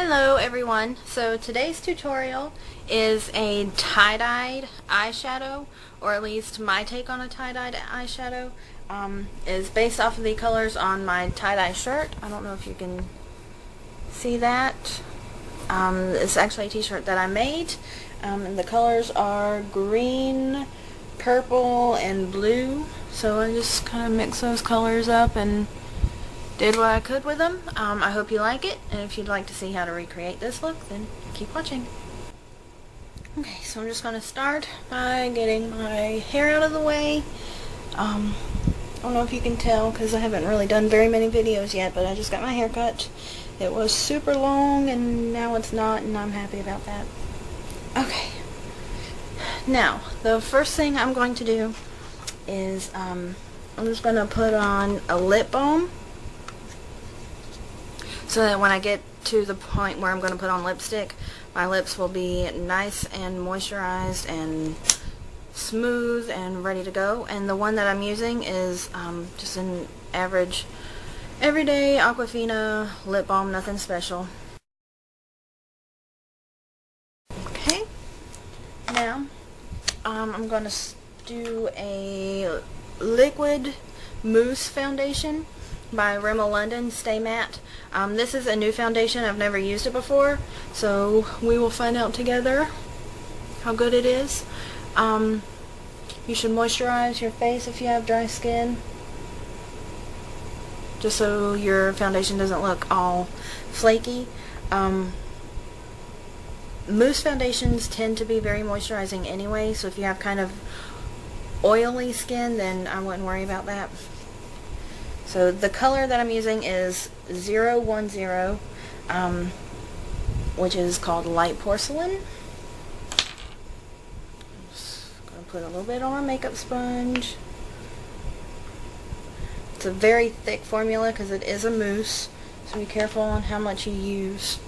Hello everyone. So today's tutorial is a tie-dyed eyeshadow, or at least my take on a tie-dyed eyeshadow is based off of the colors on my tie-dye shirt. I don't know if you can see that. It's actually a t-shirt that I made, and the colors are green, purple, and blue. So I just kind of mixed those colors up and did what I could with them. I hope you like it, and if you'd like to see how to recreate this look, then keep watching. Okay, so I'm just going to start by getting my hair out of the way. I don't know if you can tell because I haven't really done very many videos yet, but I just got my hair cut. It was super long and now it's not, and I'm happy about that. Okay, now the first thing I'm going to do is I'm just going to put on a lip balm, so that when I get to the point where I'm going to put on lipstick, my lips will be nice and moisturized and smooth and ready to go. And the one that I'm using is just an average, everyday Aquafina lip balm, nothing special. Okay, now I'm going to do a liquid mousse foundation by Rimmel London Stay Matte. This is a new foundation. I've never used it before, so we will find out together how good it is. You should moisturize your face if you have dry skin, just so your foundation doesn't look all flaky. Mousse foundations tend to be very moisturizing anyway, so if you have kind of oily skin, then I wouldn't worry about that. So the color that I'm using is 010, which is called Light Porcelain. I'm just going to put a little bit on my makeup sponge. It's a very thick formula because it is a mousse, so be careful on how much you use.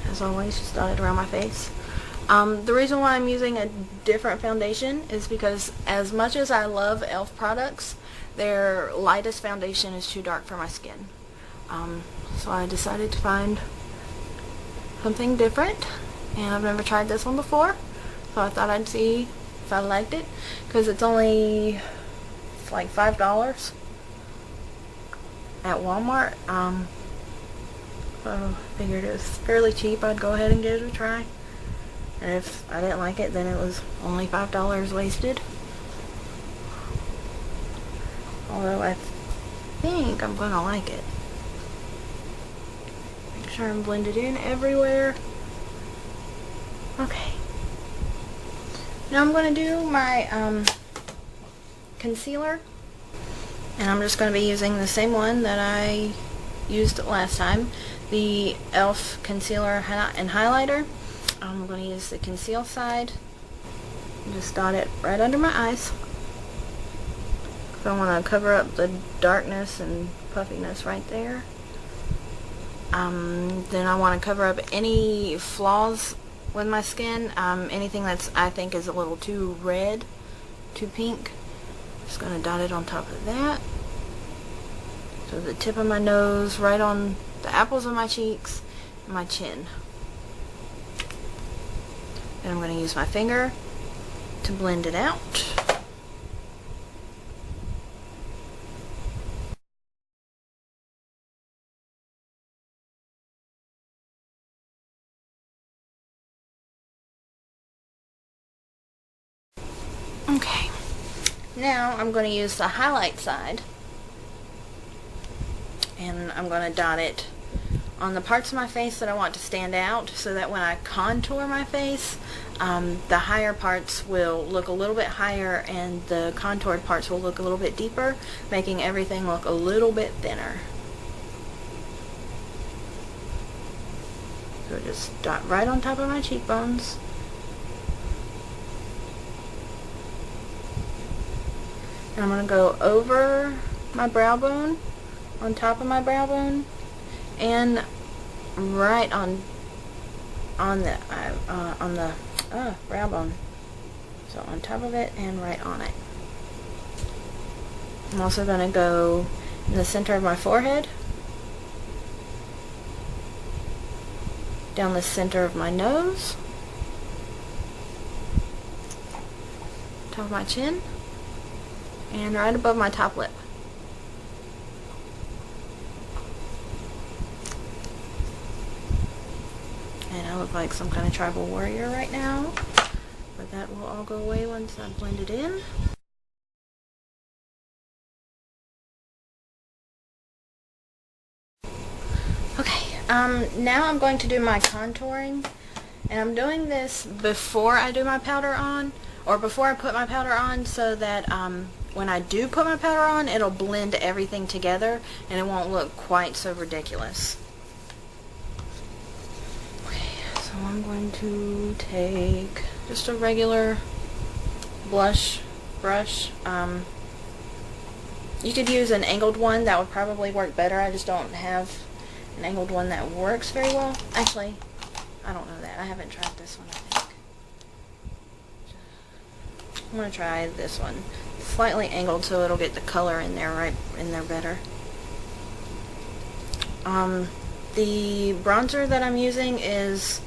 As always, just dot it around my face. The reason why I'm using a different foundation is because as much as I love e.l.f. products, their lightest foundation is too dark for my skin. So I decided to find something different, and I've never tried this one before, so I thought I'd see if I liked it, because it's like $5 at Walmart. So I figured it was fairly cheap. I'd go ahead and give it a try. And if I didn't like it, then it was only $5 wasted. Although I think I'm going to like it. Make sure I'm blended in everywhere. Okay. Now I'm going to do my concealer. And I'm just going to be using the same one that I used last time. The e.l.f. concealer and highlighter. I'm going to use the conceal side and just dot it right under my eyes. So I want to cover up the darkness and puffiness right there. Then I want to cover up any flaws with my skin, anything that's I think is a little too red, too pink. Just going to dot it on top of that. So the tip of my nose, right on the apples of my cheeks, and my chin. And I'm going to use my finger to blend it out. Okay. Now I'm going to use the highlight side. And I'm going to dot it on the parts of my face that I want to stand out, so that when I contour my face, the higher parts will look a little bit higher and the contoured parts will look a little bit deeper, making everything look a little bit thinner. So just dot right on top of my cheekbones. And I'm going to go over my brow bone, on top of my brow bone, and right on the brow bone. So on top of it and right on it. I'm also going to go in the center of my forehead, down the center of my nose, top of my chin, and right above my top lip. And I look like some kind of tribal warrior right now, but that will all go away once I blend it in. Okay, now I'm going to do my contouring, and I'm doing this before I do my powder on, or before I put my powder on, so that when I do put my powder on, it'll blend everything together and it won't look quite so ridiculous. So I'm going to take just a regular blush brush. You could use an angled one, that would probably work better. I just don't have an angled one that works very well. Actually, I don't know that. I haven't tried this one, I think. I'm going to try this one. Slightly angled so it'll get the color in there, right in there better. The bronzer that I'm using is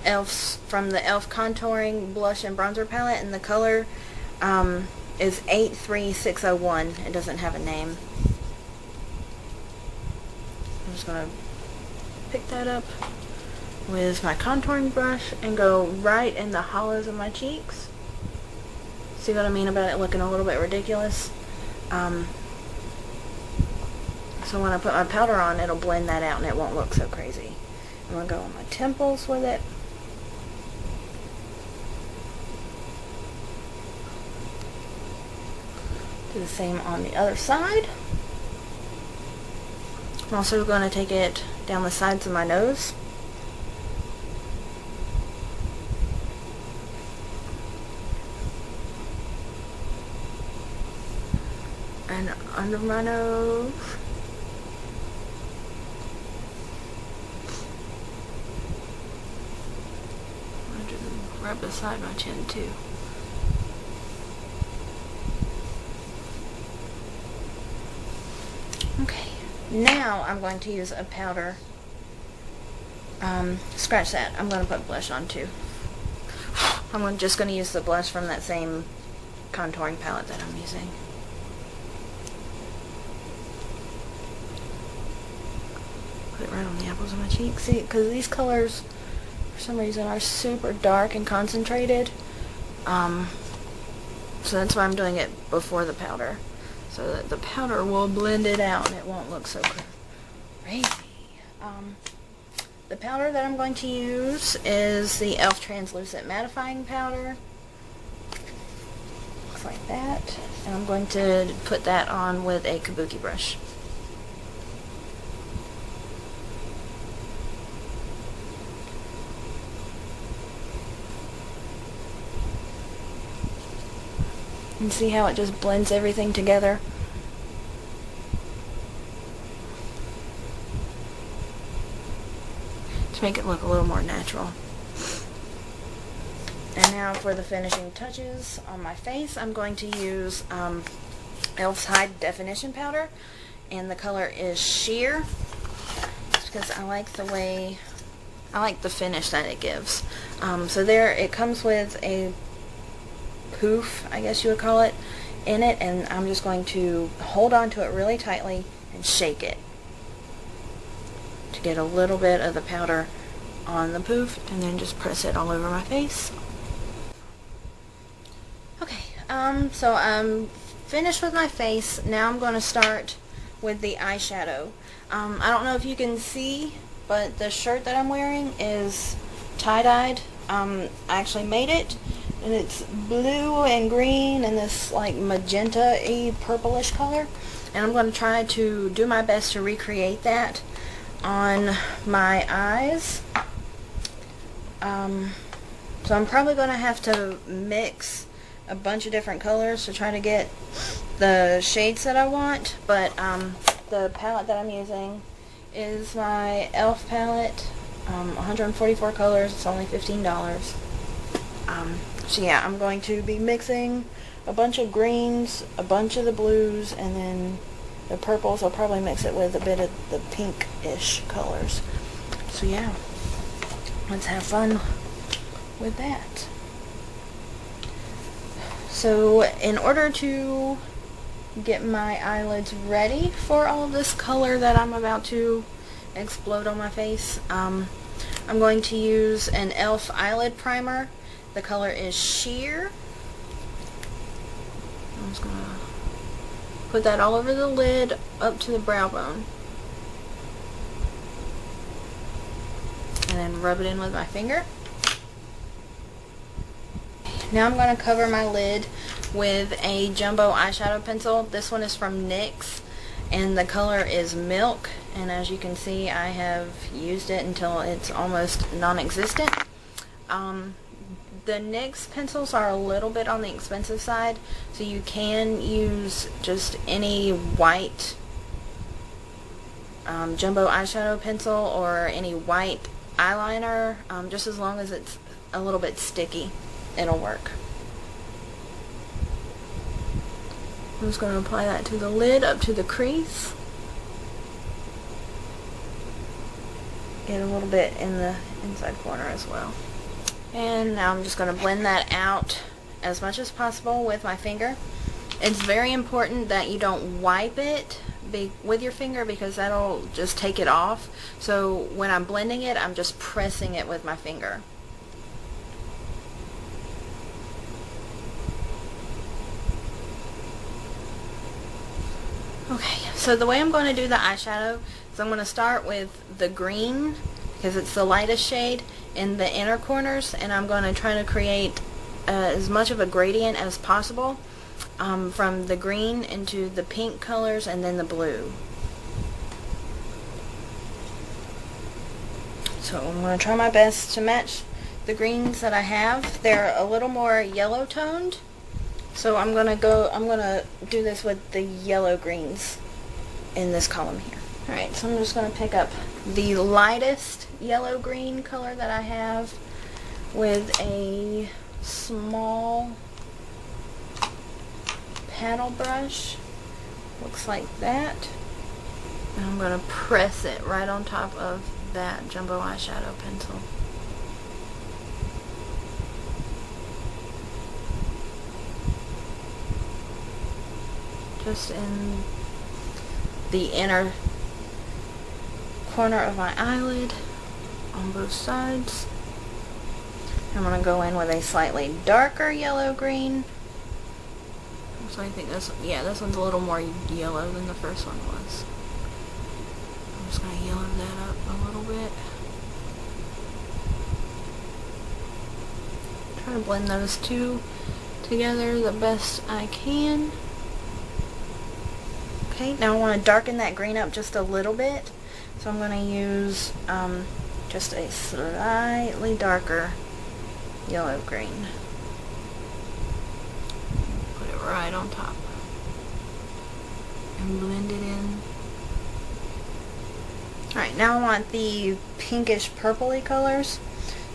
from the e.l.f. Contouring Blush and Bronzer Palette, and the color is 83601. It doesn't have a name. I'm just going to pick that up with my contouring brush and go right in the hollows of my cheeks. See what I mean about it looking a little bit ridiculous? So when I put my powder on, it'll blend that out and it won't look so crazy. I'm going to go on my temples with it. Do the same on the other side. I'm also going to take it down the sides of my nose. And under my nose. I'm going to rub beside my chin too. Okay, now I'm going to use a powder. Scratch that. I'm going to put blush on too. I'm just going to use the blush from that same contouring palette that I'm using. Put it right on the apples of my cheeks. See, because these colors, for some reason, are super dark and concentrated. So that's why I'm doing it before the powder, so that the powder will blend it out and it won't look so crazy. The powder that I'm going to use is the e.l.f. Translucent Mattifying Powder. Looks like that. And I'm going to put that on with a kabuki brush. And see how it just blends everything together? To make it look a little more natural. And now for the finishing touches on my face, I'm going to use e.l.f.'s High Definition Powder, and the color is Sheer, just because I like the finish that it gives. So there, it comes with a poof, I guess you would call it, in it, and I'm just going to hold on to it really tightly and shake it to get a little bit of the powder on the poof, and then just press it all over my face. Okay, so I'm finished with my face. Now I'm going to start with the eyeshadow. I don't know if you can see, but the shirt that I'm wearing is tie-dyed. I actually made it, and it's blue and green and this like magenta-y purplish color, and I'm going to try to do my best to recreate that on my eyes. So I'm probably going to have to mix a bunch of different colors to try to get the shades that I want, but the palette that I'm using is my e.l.f. palette, 144 colors. It's only $15. So yeah, I'm going to be mixing a bunch of greens, a bunch of the blues, and then the purples. I'll probably mix it with a bit of the pink-ish colors. So yeah, let's have fun with that. So in order to get my eyelids ready for all this color that I'm about to explode on my face, I'm going to use an e.l.f. eyelid primer. The color is Sheer. I'm just going to put that all over the lid up to the brow bone. And then rub it in with my finger. Now I'm going to cover my lid with a jumbo eyeshadow pencil. This one is from NYX and the color is Milk, and as you can see I have used it until it's almost non-existent. The NYX pencils are a little bit on the expensive side, so you can use just any white jumbo eyeshadow pencil or any white eyeliner, just as long as it's a little bit sticky, it'll work. I'm just going to apply that to the lid up to the crease. Get a little bit in the inside corner as well. And now I'm just going to blend that out as much as possible with my finger. It's very important that you don't wipe it with your finger because that'll just take it off. So when I'm blending it, I'm just pressing it with my finger. Okay, so the way I'm going to do the eyeshadow is I'm going to start with the green because it's the lightest shade in the inner corners, and I'm going to try to create as much of a gradient as possible from the green into the pink colors and then the blue. So I'm going to try my best to match the greens that I have. They're a little more yellow toned, so I'm going to do this with the yellow greens in this column here. Alright, so I'm just going to pick up the lightest yellow green color that I have with a small paddle brush. Looks like that. And I'm going to press it right on top of that jumbo eyeshadow pencil. Just in the inner corner of my eyelid on both sides. I'm going to go in with a slightly darker yellow green. So I think this one's a little more yellow than the first one was. I'm just going to yellow that up a little bit. Try to blend those two together the best I can. Okay, now I want to darken that green up just a little bit. So I'm going to use just a slightly darker yellow green. Put it right on top and blend it in. Alright, now I want the pinkish purpley colors.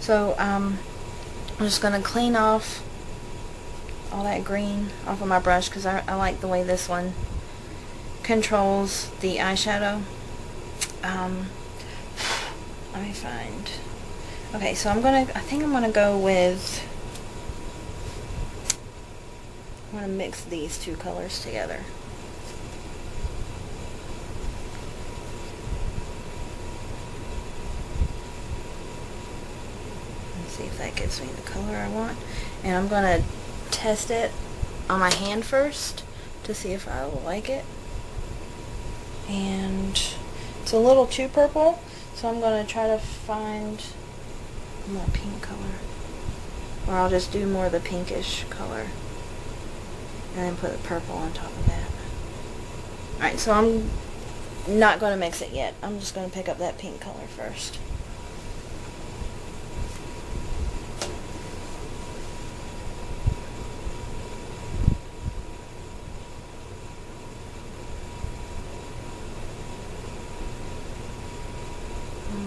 So I'm just going to clean off all that green off of my brush because I like the way this one controls the eyeshadow. Let me find. Okay, so I think I'm gonna go with. I'm gonna mix these two colors together. Let's see if that gives me the color I want. And I'm gonna test it on my hand first to see if I like it. And it's a little too purple, so I'm going to try to find a more pink color. Or I'll just do more of the pinkish color and then put the purple on top of that. Alright, so I'm not going to mix it yet. I'm just going to pick up that pink color first.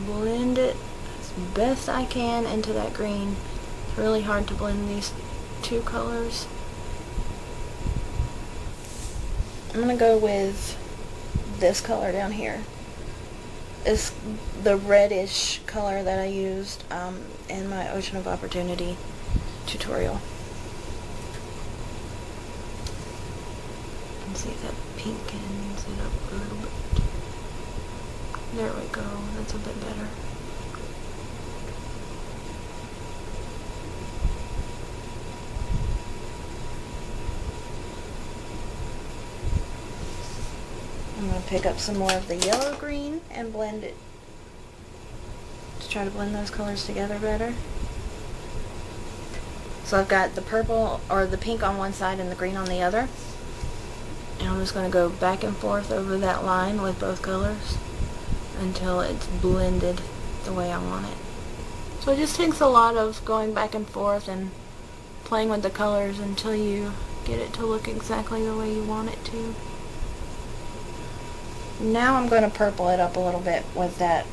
Blend it as best I can into that green. It's really hard to blend these two colors. I'm going to go with this color down here is the reddish color that I used in my Ocean of Opportunity tutorial. You can see that pink ends it up a little bit. There we go, that's a bit better. I'm going to pick up some more of the yellow green and blend it to try to blend those colors together better. So I've got the purple or the pink on one side and the green on the other. And I'm just going to go back and forth over that line with both colors until it's blended the way I want it. So it just takes a lot of going back and forth and playing with the colors until you get it to look exactly the way you want it to. Now I'm going to purple it up a little bit with that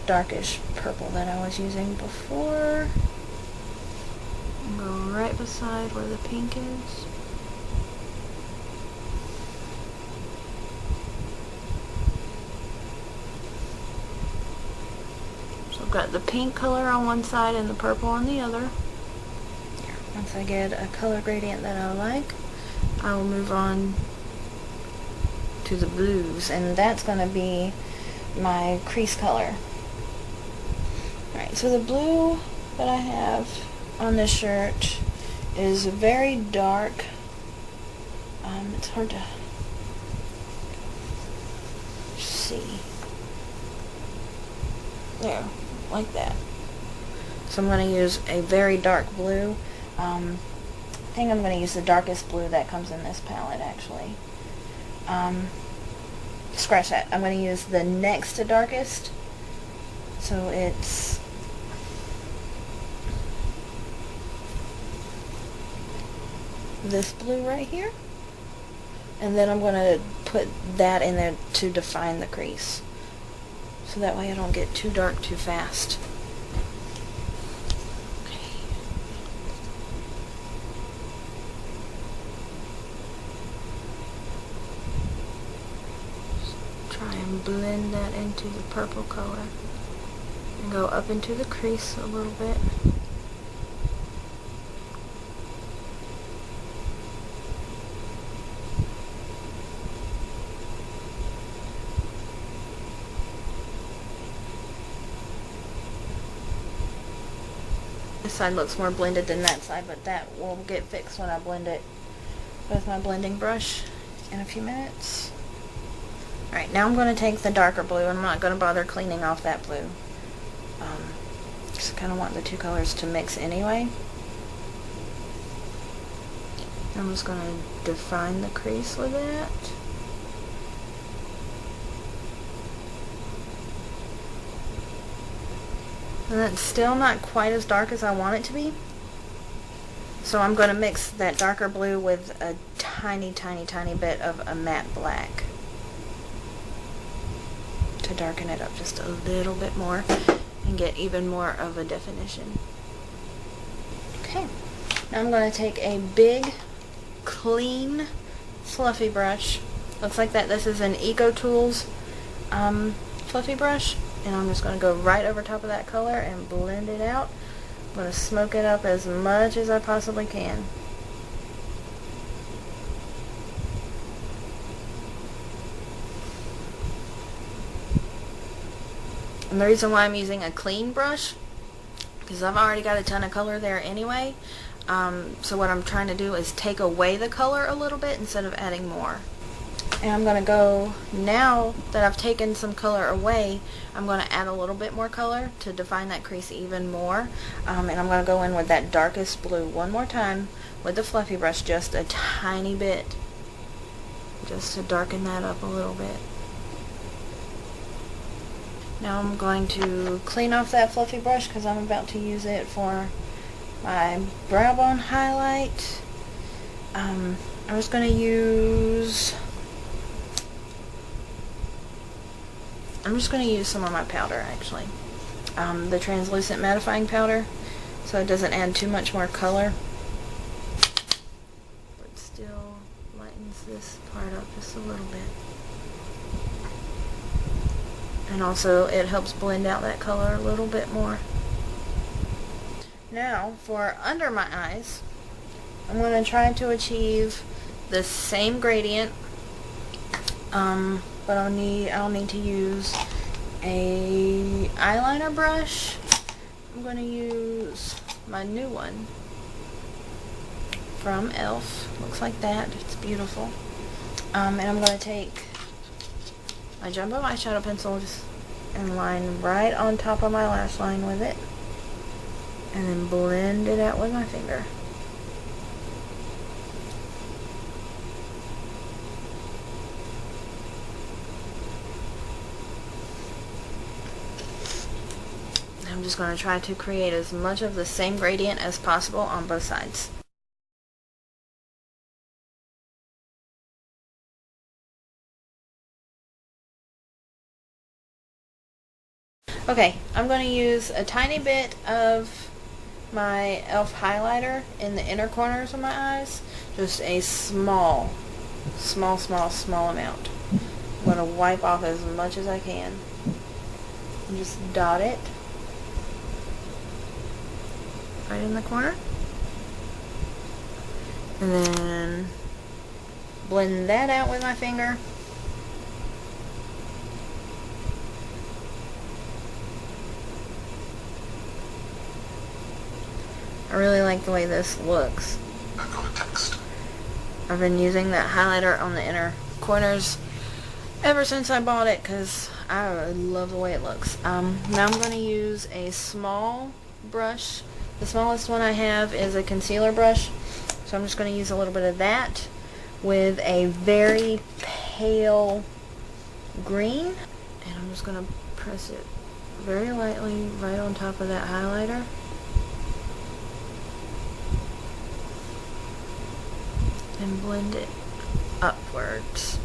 darkish purple that I was using before. And go right beside where the pink is. So I've got the pink color on one side and the purple on the other. Once I get a color gradient that I like, I will move on to the blues, and that's going to be my crease color. Alright, so the blue that I have on this shirt is very dark. It's hard to see. There, like that. So I'm going to use a very dark blue. I think I'm going to use the darkest blue that comes in this palette, actually. Scratch that. I'm going to use the next to darkest. So it's this blue right here. And then I'm going to put that in there to define the crease. So that way I don't get too dark too fast. Try and blend that into the purple color and go up into the crease a little bit. This side looks more blended than that side, but that will get fixed when I blend it with my blending brush in a few minutes. Alright, now I'm going to take the darker blue, and I'm not going to bother cleaning off that blue. Just kind of want the two colors to mix anyway. I'm just going to define the crease with it. And that's still not quite as dark as I want it to be. So I'm going to mix that darker blue with a tiny, tiny, tiny bit of a matte black to darken it up just a little bit more and get even more of a definition. Okay, now I'm going to take a big, clean, fluffy brush. Looks like that. This is an Eco Tools fluffy brush. And I'm just going to go right over top of that color and blend it out. I'm going to smoke it up as much as I possibly can. And the reason why I'm using a clean brush, because I've already got a ton of color there anyway. So what I'm trying to do is take away the color a little bit instead of adding more. And I'm going to go, now that I've taken some color away, I'm going to add a little bit more color to define that crease even more. And I'm going to go in with that darkest blue one more time with the fluffy brush, just a tiny bit, just to darken that up a little bit. Now I'm going to clean off that fluffy brush because I'm about to use it for my brow bone highlight. I'm just going to use some of my powder, actually. The translucent mattifying powder, so it doesn't add too much more color, but still lightens this part up just a little bit. And also it helps blend out that color a little bit more. Now for under my eyes, I'm going to try to achieve the same gradient, but I'll need to use a eyeliner brush. I'm going to use my new one from e.l.f. Looks like that. It's beautiful. And I'm going to take my jumbo eyeshadow pencil and line right on top of my lash line with it, and then blend it out with my finger. I'm just going to try to create as much of the same gradient as possible on both sides. Okay, I'm going to use a tiny bit of my e.l.f. highlighter in the inner corners of my eyes. Just a small amount. I'm going to wipe off as much as I can. And just dot it right in the corner. And then blend that out with my finger. I really like the way this looks. I've got a text. I've been using that highlighter on the inner corners ever since I bought it because I love the way it looks. Now I'm going to use a small brush. The smallest one I have is a concealer brush, so I'm just going to use a little bit of that with a very pale green, and I'm just going to press it very lightly right on top of that highlighter. And blend it upwards.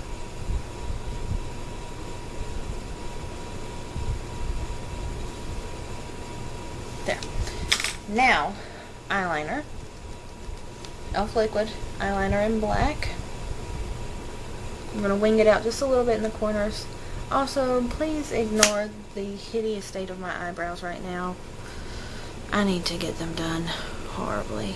There. Now, eyeliner. e.l.f. liquid eyeliner in black. I'm going to wing it out just a little bit in the corners. Also, please ignore the hideous state of my eyebrows right now. I need to get them done horribly.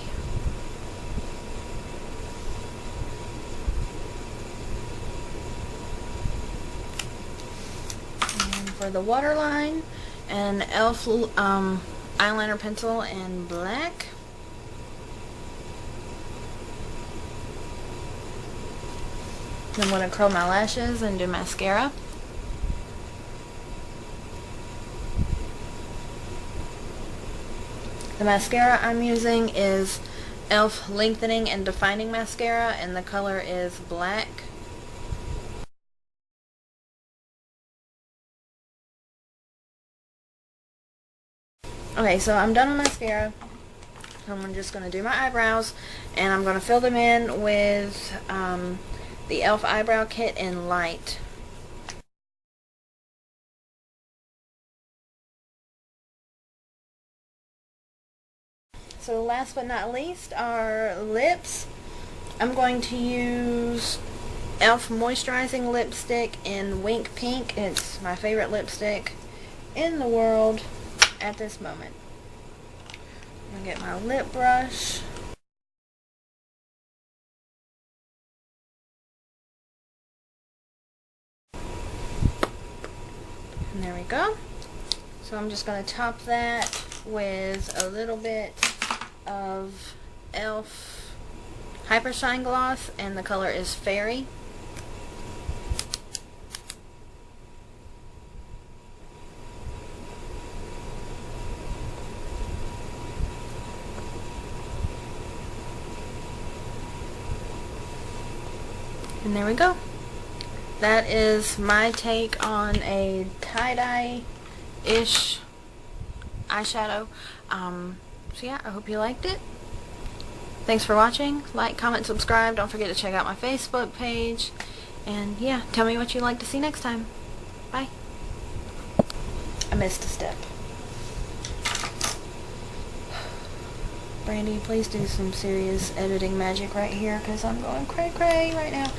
For the waterline, an e.l.f. eyeliner pencil in black. I'm going to curl my lashes and do mascara. The mascara I'm using is e.l.f. lengthening and defining mascara, and the color is black. Okay, so I'm done with mascara. I'm just going to do my eyebrows, and I'm going to fill them in with the e.l.f. eyebrow kit in light. So last but not least, our lips. I'm going to use e.l.f. moisturizing lipstick in Wink Pink. It's my favorite lipstick in the world at this moment. I'm going to get my lip brush. And there we go. So I'm just going to top that with a little bit of e.l.f. Hyper Shine Gloss, and the color is Fairy. And there we go. That is my take on a tie-dye-ish eyeshadow. So yeah, I hope you liked it. Thanks for watching. Like, comment, subscribe. Don't forget to check out my Facebook page. And yeah, tell me what you'd like to see next time. Bye. I missed a step. Brandy, please do some serious editing magic right here, because I'm going cray-cray right now.